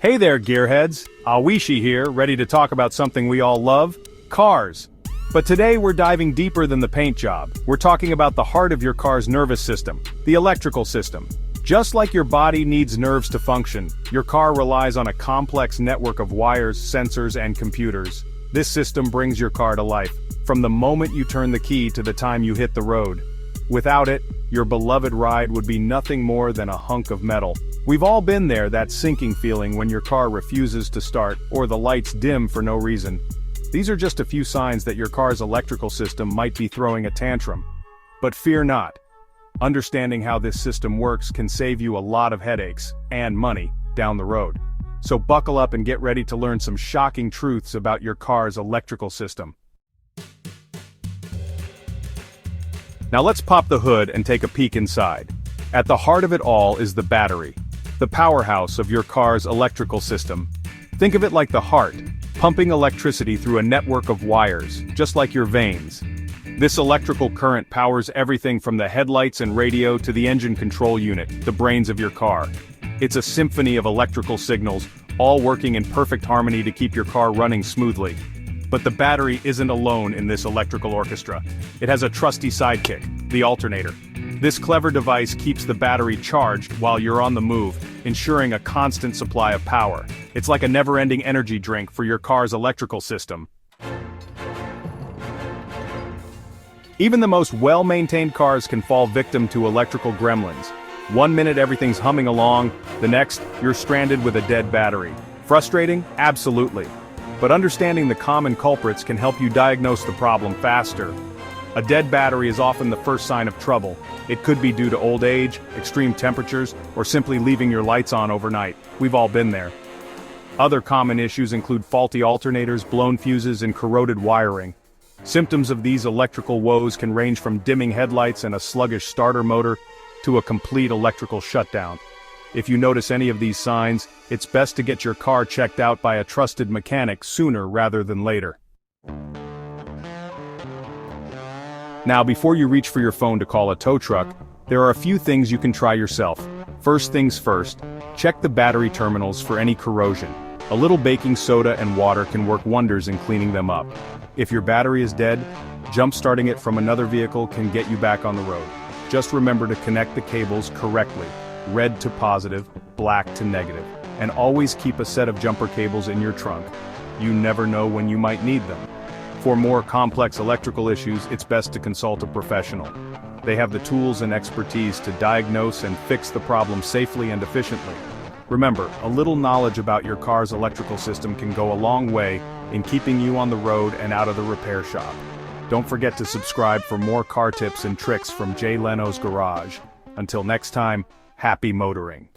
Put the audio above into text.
Hey there, gearheads! Awishi here, ready to talk about something we all love, cars. But today we're diving deeper than the paint job. We're talking about the heart of your car's nervous system, the electrical system. Just like your body needs nerves to function, your car relies on a complex network of wires, sensors, and computers. This system brings your car to life, from the moment you turn the key to the time you hit the road. Without it, your beloved ride would be nothing more than a hunk of metal. We've all been there, that sinking feeling when your car refuses to start or the lights dim for no reason. These are just a few signs that your car's electrical system might be throwing a tantrum. But fear not. Understanding how this system works can save you a lot of headaches and money down the road. So buckle up and get ready to learn some shocking truths about your car's electrical system. Now let's pop the hood and take a peek inside. At the heart of it all is the battery, the powerhouse of your car's electrical system. Think of it like the heart, pumping electricity through a network of wires, just like your veins. This electrical current powers everything from the headlights and radio to the engine control unit, the brains of your car. It's a symphony of electrical signals, all working in perfect harmony to keep your car running smoothly. But the battery isn't alone in this electrical orchestra. It has a trusty sidekick, the alternator. This clever device keeps the battery charged while you're on the move, ensuring a constant supply of power. It's like a never-ending energy drink for your car's electrical system. Even the most well-maintained cars can fall victim to electrical gremlins. One minute everything's humming along, the next, you're stranded with a dead battery. Frustrating? Absolutely. But understanding the common culprits can help you diagnose the problem faster. A dead battery is often the first sign of trouble. It could be due to old age, extreme temperatures, or simply leaving your lights on overnight. We've all been there. Other common issues include faulty alternators, blown fuses, and corroded wiring. Symptoms of these electrical woes can range from dimming headlights and a sluggish starter motor to a complete electrical shutdown. If you notice any of these signs, it's best to get your car checked out by a trusted mechanic sooner rather than later. Now, before you reach for your phone to call a tow truck, there are a few things you can try yourself. First things first, check the battery terminals for any corrosion. A little baking soda and water can work wonders in cleaning them up. If your battery is dead, jump-starting it from another vehicle can get you back on the road. Just remember to connect the cables correctly. Red to positive, black to negative, and always keep a set of jumper cables in your trunk. You never know when you might need them. For more complex electrical issues, it's best to consult a professional. They have the tools and expertise to diagnose and fix the problem safely and efficiently. Remember, a little knowledge about your car's electrical system can go a long way in keeping you on the road and out of the repair shop. Don't forget to subscribe for more car tips and tricks from Jay Leno's Garage. Until next time, happy motoring.